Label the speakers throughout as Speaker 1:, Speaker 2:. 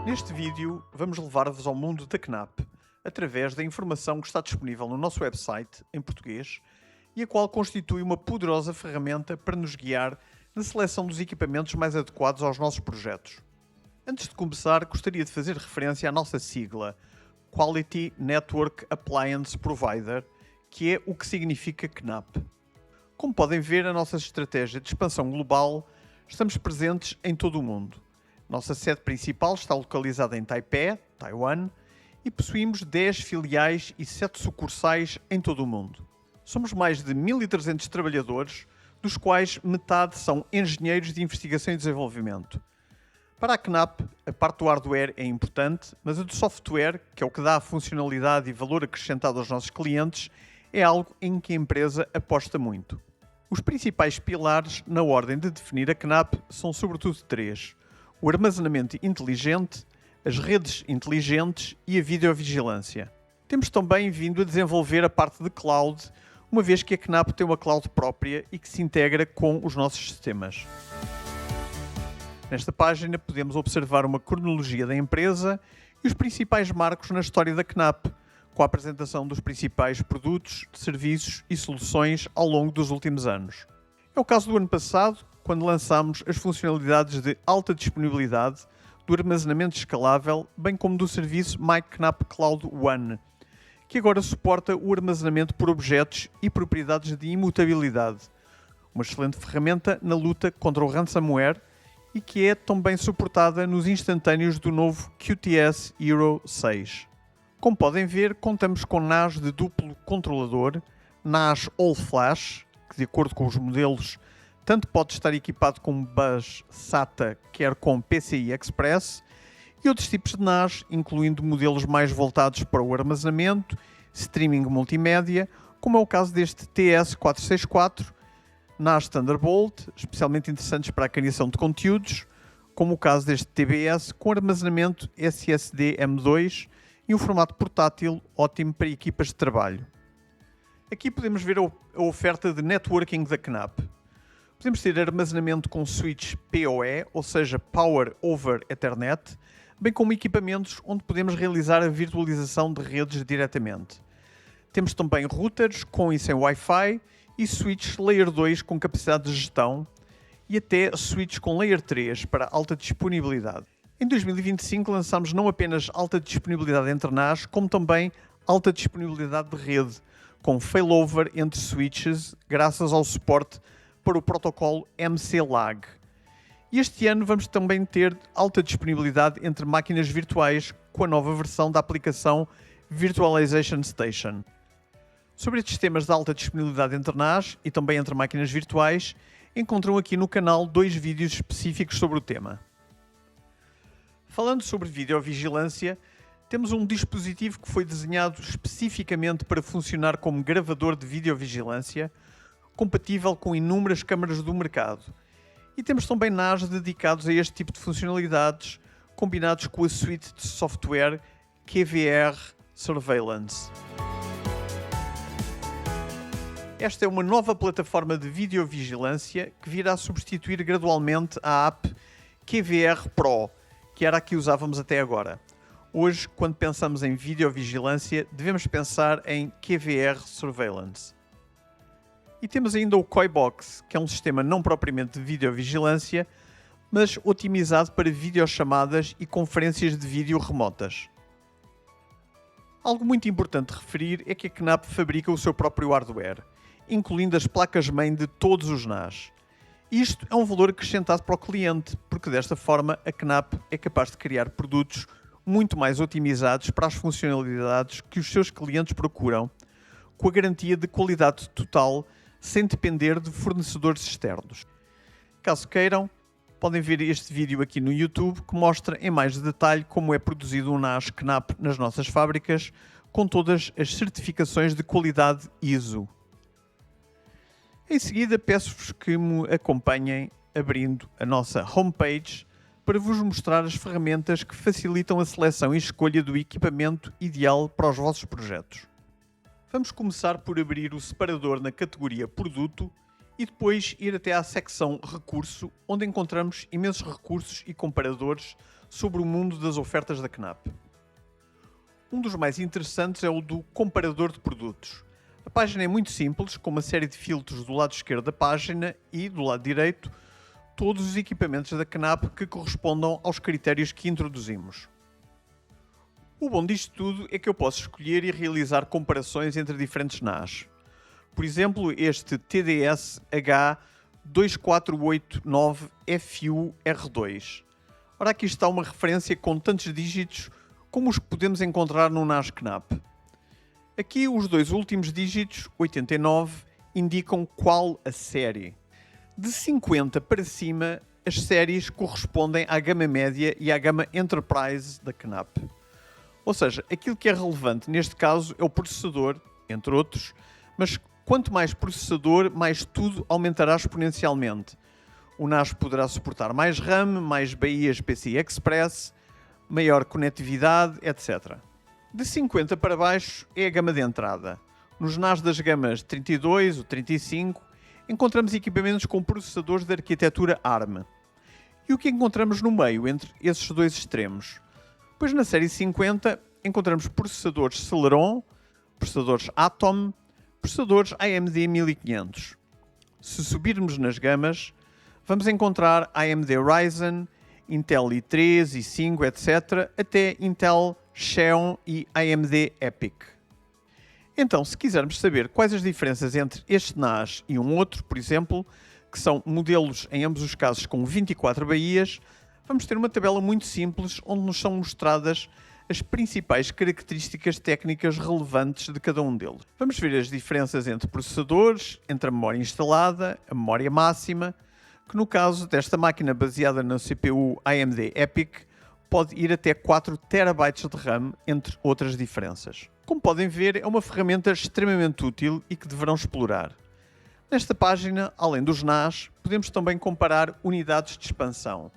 Speaker 1: Neste vídeo, vamos levar-vos ao mundo da Knapp, através da informação que está disponível no nosso website, em português, e a qual constitui uma poderosa ferramenta para nos guiar na seleção dos equipamentos mais adequados aos nossos projetos. Antes de começar, gostaria de fazer referência à nossa sigla, Quality Network Appliance Provider, que é o que significa Knapp. Como podem ver, a nossa estratégia de expansão global, estamos presentes em todo o mundo. Nossa sede principal está localizada em Taipei, Taiwan, e possuímos 10 filiais e 7 sucursais em todo o mundo. Somos mais de 1.300 trabalhadores, dos quais metade são engenheiros de investigação e desenvolvimento. Para a Knapp, a parte do hardware é importante, mas a do software, que é o que dá a funcionalidade e valor acrescentado aos nossos clientes, é algo em que a empresa aposta muito. Os principais pilares na ordem de definir a Knapp são sobretudo três: o armazenamento inteligente, as redes inteligentes e a videovigilância. Temos também vindo a desenvolver a parte de cloud, uma vez que a Knapp tem uma cloud própria e que se integra com os nossos sistemas. Nesta página podemos observar uma cronologia da empresa e os principais marcos na história da Knapp, com a apresentação dos principais produtos, serviços e soluções ao longo dos últimos anos. É o caso do ano passado, quando lançámos as funcionalidades de alta disponibilidade, do armazenamento escalável, bem como do serviço MyKnapp Cloud One, que agora suporta o armazenamento por objetos e propriedades de imutabilidade, uma excelente ferramenta na luta contra o ransomware e que é também suportada nos instantâneos do novo QTS Hero 6. Como podem ver, contamos com NAS de duplo controlador, NAS All Flash, que de acordo com os modelos tanto pode estar equipado com bus SATA, quer com PCI Express, e outros tipos de NAS, incluindo modelos mais voltados para o armazenamento, streaming multimédia, como é o caso deste TS464, NAS Thunderbolt, especialmente interessantes para a criação de conteúdos, como o caso deste TBS com armazenamento SSD M2 e um formato portátil ótimo para equipas de trabalho. Aqui podemos ver a oferta de networking da Knapp. Podemos ter armazenamento com switch PoE, ou seja, Power over Ethernet, bem como equipamentos onde podemos realizar a virtualização de redes diretamente. Temos também routers com e sem Wi-Fi e switches Layer 2 com capacidade de gestão e até switches com Layer 3 para alta disponibilidade. Em 2025 lançamos não apenas alta disponibilidade entre NAS, como também alta disponibilidade de rede, com failover entre switches, graças ao suporte para o protocolo MC-Lag. E este ano vamos também ter alta disponibilidade entre máquinas virtuais com a nova versão da aplicação Virtualization Station. Sobre estes temas de alta disponibilidade entre NAS e também entre máquinas virtuais, encontram aqui no canal 2 vídeos específicos sobre o tema. Falando sobre videovigilância, temos um dispositivo que foi desenhado especificamente para funcionar como gravador de videovigilância, compatível com inúmeras câmaras do mercado. E temos também NAS dedicados a este tipo de funcionalidades, combinados com a suite de software QVR Surveillance. Esta é uma nova plataforma de videovigilância que virá substituir gradualmente a app QVR Pro, que era a que usávamos até agora. Hoje, quando pensamos em videovigilância, devemos pensar em QVR Surveillance. E temos ainda o Koibox, que é um sistema não propriamente de videovigilância, mas otimizado para videochamadas e conferências de vídeo remotas. Algo muito importante de referir é que a Knapp fabrica o seu próprio hardware, incluindo as placas-mãe de todos os NAS. Isto é um valor acrescentado para o cliente, porque desta forma a Knapp é capaz de criar produtos muito mais otimizados para as funcionalidades que os seus clientes procuram, com a garantia de qualidade total, sem depender de fornecedores externos. Caso queiram, podem ver este vídeo aqui no YouTube que mostra em mais detalhe como é produzido um NAS Knapp nas nossas fábricas, com todas as certificações de qualidade ISO. Em seguida, peço-vos que me acompanhem abrindo a nossa homepage para vos mostrar as ferramentas que facilitam a seleção e escolha do equipamento ideal para os vossos projetos. Vamos começar por abrir o separador na categoria Produto e depois ir até à secção Recurso, onde encontramos imensos recursos e comparadores sobre o mundo das ofertas da Knapp. Um dos mais interessantes é o do comparador de produtos. A página é muito simples, com uma série de filtros do lado esquerdo da página e, do lado direito, todos os equipamentos da Knapp que correspondam aos critérios que introduzimos. O bom disto tudo é que eu posso escolher e realizar comparações entre diferentes NAS. Por exemplo, este TDS H2489FU-R2. Ora, aqui está uma referência com tantos dígitos como os que podemos encontrar no NAS Knapp. Aqui os dois últimos dígitos, 89, indicam qual a série. De 50 para cima, as séries correspondem à gama média e à gama Enterprise da Knapp. Ou seja, aquilo que é relevante neste caso é o processador, entre outros, mas quanto mais processador, mais tudo aumentará exponencialmente. O NAS poderá suportar mais RAM, mais baías PCI Express, maior conectividade, etc. De 50 para baixo é a gama de entrada. Nos NAS das gamas 32 ou 35 encontramos equipamentos com processadores de arquitetura ARM. E o que encontramos no meio entre esses dois extremos? Pois na série 50 encontramos processadores Celeron, processadores Atom, processadores AMD 1500. Se subirmos nas gamas, vamos encontrar AMD Ryzen, Intel i3, i5, etc., até Intel Xeon e AMD EPYC. Então, se quisermos saber quais as diferenças entre este NAS e um outro, por exemplo, que são modelos em ambos os casos com 24 baías, vamos ter uma tabela muito simples onde nos são mostradas as principais características técnicas relevantes de cada um deles. Vamos ver as diferenças entre processadores, entre a memória instalada, a memória máxima, que no caso desta máquina baseada na CPU AMD EPYC pode ir até 4 TB de RAM, entre outras diferenças. Como podem ver, é uma ferramenta extremamente útil e que deverão explorar. Nesta página, além dos NAS, podemos também comparar unidades de expansão,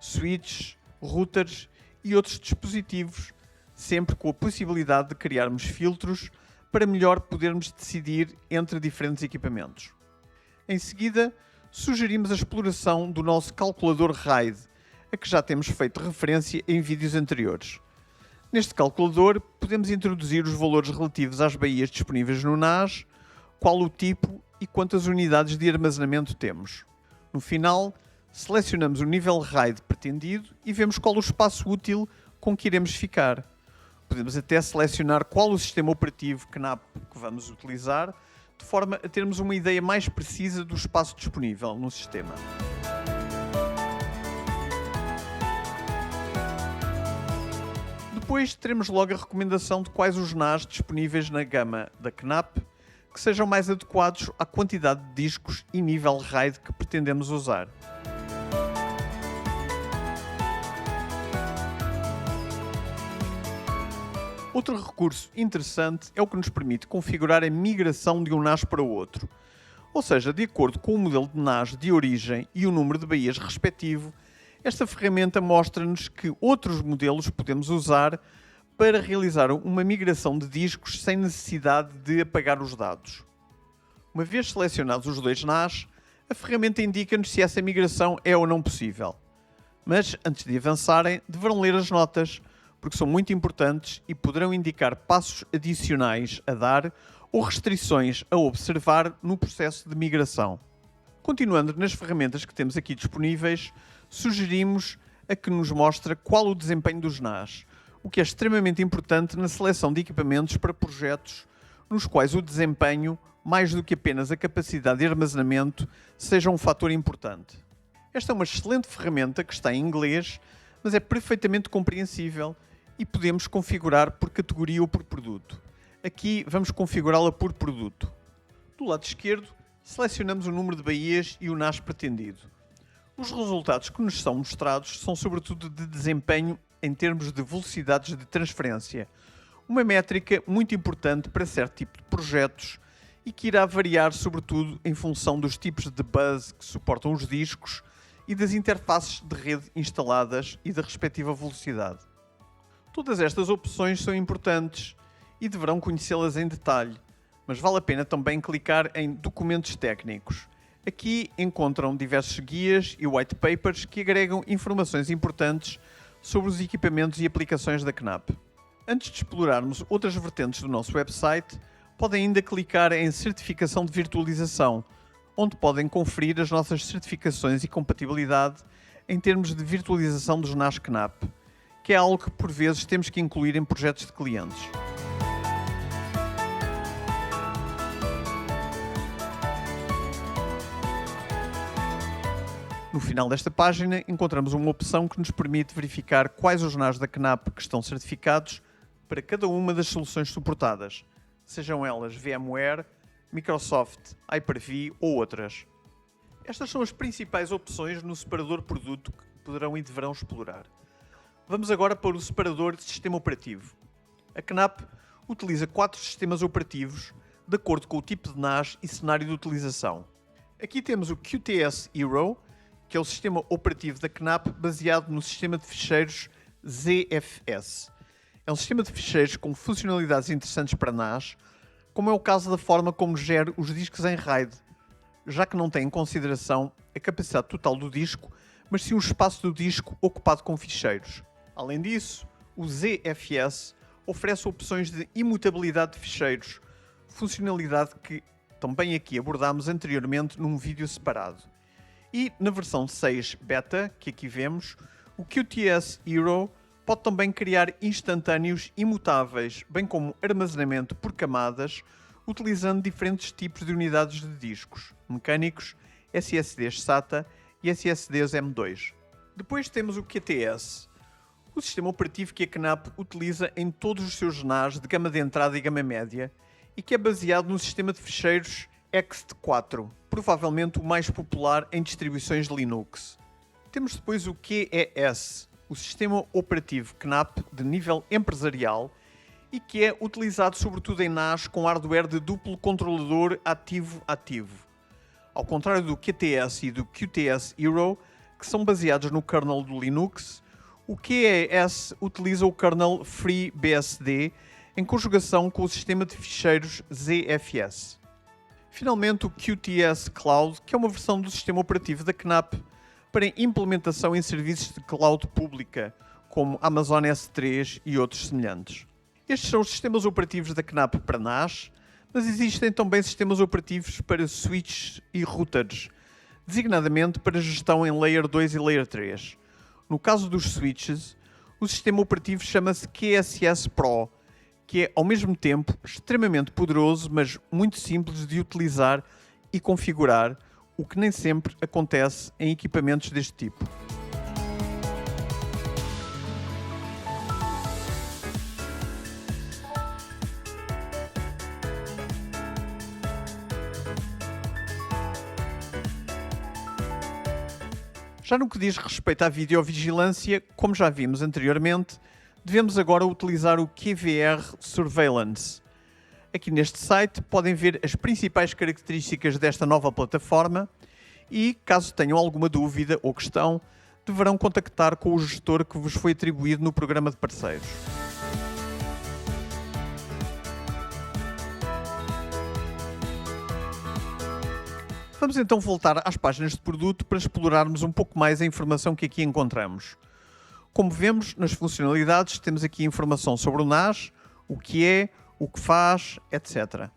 Speaker 1: switches, routers e outros dispositivos, sempre com a possibilidade de criarmos filtros para melhor podermos decidir entre diferentes equipamentos. Em seguida, sugerimos a exploração do nosso calculador RAID, a que já temos feito referência em vídeos anteriores. Neste calculador, podemos introduzir os valores relativos às baías disponíveis no NAS, qual o tipo e quantas unidades de armazenamento temos. No final, selecionamos o nível RAID pretendido e vemos qual o espaço útil com que iremos ficar. Podemos até selecionar qual o sistema operativo Knapp que vamos utilizar, de forma a termos uma ideia mais precisa do espaço disponível no sistema. Depois teremos logo a recomendação de quais os NAS disponíveis na gama da Knapp que sejam mais adequados à quantidade de discos e nível RAID que pretendemos usar. Outro recurso interessante é o que nos permite configurar a migração de um NAS para o outro. Ou seja, de acordo com o modelo de NAS de origem e o número de baías respectivo, esta ferramenta mostra-nos que outros modelos podemos usar para realizar uma migração de discos sem necessidade de apagar os dados. Uma vez selecionados os dois NAS, a ferramenta indica-nos se essa migração é ou não possível. Mas, antes de avançarem, deverão ler as notas, porque são muito importantes e poderão indicar passos adicionais a dar ou restrições a observar no processo de migração. Continuando nas ferramentas que temos aqui disponíveis, sugerimos a que nos mostre qual o desempenho dos NAS, o que é extremamente importante na seleção de equipamentos para projetos nos quais o desempenho, mais do que apenas a capacidade de armazenamento, seja um fator importante. Esta é uma excelente ferramenta que está em inglês, mas é perfeitamente compreensível e podemos configurar por categoria ou por produto. Aqui vamos configurá-la por produto. Do lado esquerdo, selecionamos o número de baías e o NAS pretendido. Os resultados que nos são mostrados são sobretudo de desempenho em termos de velocidades de transferência, uma métrica muito importante para certo tipo de projetos e que irá variar sobretudo em função dos tipos de bus que suportam os discos e das interfaces de rede instaladas e da respectiva velocidade. Todas estas opções são importantes e deverão conhecê-las em detalhe, mas vale a pena também clicar em Documentos Técnicos. Aqui encontram diversos guias e white papers que agregam informações importantes sobre os equipamentos e aplicações da Knapp. Antes de explorarmos outras vertentes do nosso website, podem ainda clicar em Certificação de Virtualização, onde podem conferir as nossas certificações e compatibilidade em termos de virtualização dos NAS Knapp, que é algo que por vezes temos que incluir em projetos de clientes. No final desta página encontramos uma opção que nos permite verificar quais os NAS da Knapp que estão certificados para cada uma das soluções suportadas, sejam elas VMware, Microsoft, Hyper-V ou outras. Estas são as principais opções no separador produto que poderão e deverão explorar. Vamos agora para o separador de sistema operativo. A Knapp utiliza 4 sistemas operativos de acordo com o tipo de NAS e cenário de utilização. Aqui temos o QTS Hero, que é o sistema operativo da Knapp baseado no sistema de ficheiros ZFS. É um sistema de ficheiros com funcionalidades interessantes para NAS, como é o caso da forma como gera os discos em RAID, já que não tem em consideração a capacidade total do disco, mas sim o espaço do disco ocupado com ficheiros. Além disso, o ZFS oferece opções de imutabilidade de ficheiros, funcionalidade que também aqui abordámos anteriormente num vídeo separado. E na versão 6 Beta, que aqui vemos, o QTS Hero pode também criar instantâneos imutáveis, bem como armazenamento por camadas, utilizando diferentes tipos de unidades de discos, mecânicos, SSDs SATA e SSDs M2. Depois temos o QTS, o sistema operativo que a Knapp utiliza em todos os seus NAS de gama de entrada e gama média e que é baseado no sistema de ficheiros ext4, provavelmente o mais popular em distribuições de Linux. Temos depois o QES, o sistema operativo Knapp de nível empresarial e que é utilizado sobretudo em NAS com hardware de duplo controlador ativo-ativo. Ao contrário do QTS e do QTS Hero, que são baseados no kernel do Linux, o QES utiliza o kernel FreeBSD em conjugação com o sistema de ficheiros ZFS. Finalmente, o QTS Cloud, que é uma versão do sistema operativo da Knapp para implementação em serviços de cloud pública, como Amazon S3 e outros semelhantes. Estes são os sistemas operativos da Knapp para NAS, mas existem também sistemas operativos para switches e routers, designadamente para gestão em Layer 2 e Layer 3. No caso dos switches, o sistema operativo chama-se QSS Pro, que é ao mesmo tempo extremamente poderoso, mas muito simples de utilizar e configurar, o que nem sempre acontece em equipamentos deste tipo. Já no que diz respeito à videovigilância, como já vimos anteriormente, devemos agora utilizar o QVR Surveillance. Aqui neste site podem ver as principais características desta nova plataforma e, caso tenham alguma dúvida ou questão, deverão contactar com o gestor que vos foi atribuído no programa de parceiros. Vamos então voltar às páginas de produto para explorarmos um pouco mais a informação que aqui encontramos. Como vemos, nas funcionalidades temos aqui informação sobre o NAS, o que é, o que faz, etc.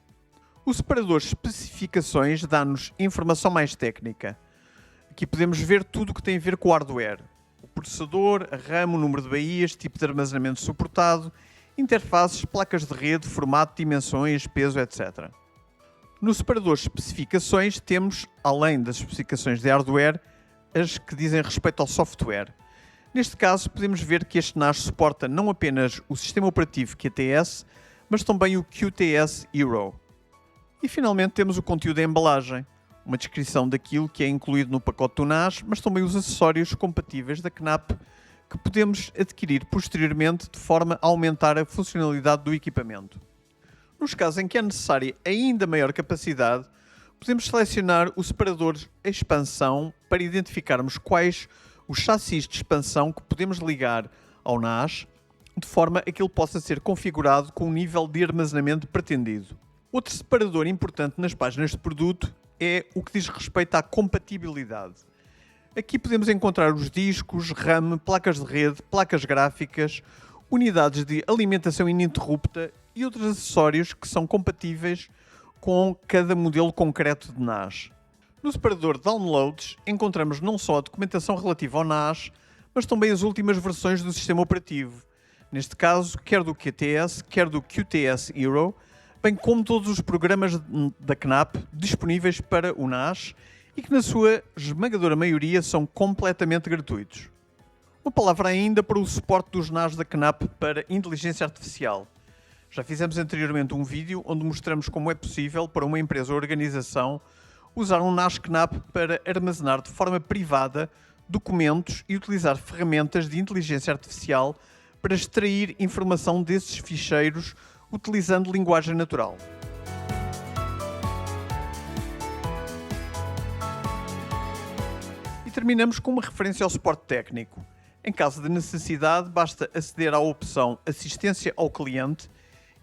Speaker 1: O separador especificações dá-nos informação mais técnica. Aqui podemos ver tudo o que tem a ver com o hardware. O processador, a RAM, o número de baías, tipo de armazenamento suportado, interfaces, placas de rede, formato, dimensões, peso, etc. No separador especificações temos, além das especificações de hardware, as que dizem respeito ao software. Neste caso, podemos ver que este NAS suporta não apenas o sistema operativo QTS, mas também o QTS Hero. E finalmente temos o conteúdo da embalagem, uma descrição daquilo que é incluído no pacote do NAS, mas também os acessórios compatíveis da Knapp que podemos adquirir posteriormente de forma a aumentar a funcionalidade do equipamento. Nos casos em que é necessária ainda maior capacidade, podemos selecionar o separador expansão para identificarmos quais os chassis de expansão que podemos ligar ao NAS, de forma a que ele possa ser configurado com o nível de armazenamento pretendido. Outro separador importante nas páginas de produto é o que diz respeito à compatibilidade. Aqui podemos encontrar os discos, RAM, placas de rede, placas gráficas, unidades de alimentação ininterrupta e outros acessórios que são compatíveis com cada modelo concreto de NAS. No separador Downloads encontramos não só a documentação relativa ao NAS, mas também as últimas versões do sistema operativo, neste caso quer do QTS, quer do QTS Hero, bem como todos os programas da Knapp disponíveis para o NAS e que na sua esmagadora maioria são completamente gratuitos. Uma palavra ainda para o suporte dos NAS da Knapp para inteligência artificial. Já fizemos anteriormente um vídeo onde mostramos como é possível para uma empresa ou organização usar um NAS Knapp para armazenar de forma privada documentos e utilizar ferramentas de inteligência artificial para extrair informação desses ficheiros utilizando linguagem natural. E terminamos com uma referência ao suporte técnico. Em caso de necessidade, basta aceder à opção Assistência ao Cliente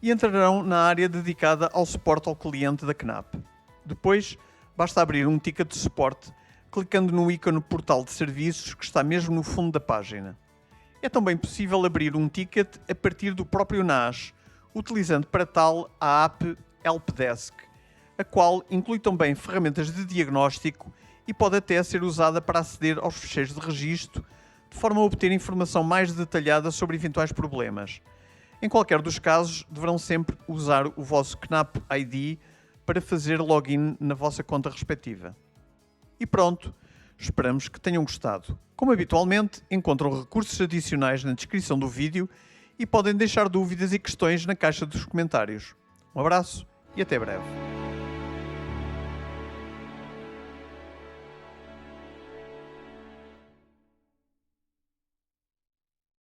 Speaker 1: e entrarão na área dedicada ao suporte ao cliente da Knapp. Depois, basta abrir um ticket de suporte clicando no ícone Portal de Serviços que está mesmo no fundo da página. É também possível abrir um ticket a partir do próprio NAS, utilizando para tal a app Helpdesk, a qual inclui também ferramentas de diagnóstico e pode até ser usada para aceder aos ficheiros de registro, de forma a obter informação mais detalhada sobre eventuais problemas. Em qualquer dos casos, deverão sempre usar o vosso Knapp ID para fazer login na vossa conta respectiva. E pronto, esperamos que tenham gostado. Como habitualmente, encontram recursos adicionais na descrição do vídeo e podem deixar dúvidas e questões na caixa dos comentários. Um abraço e até breve.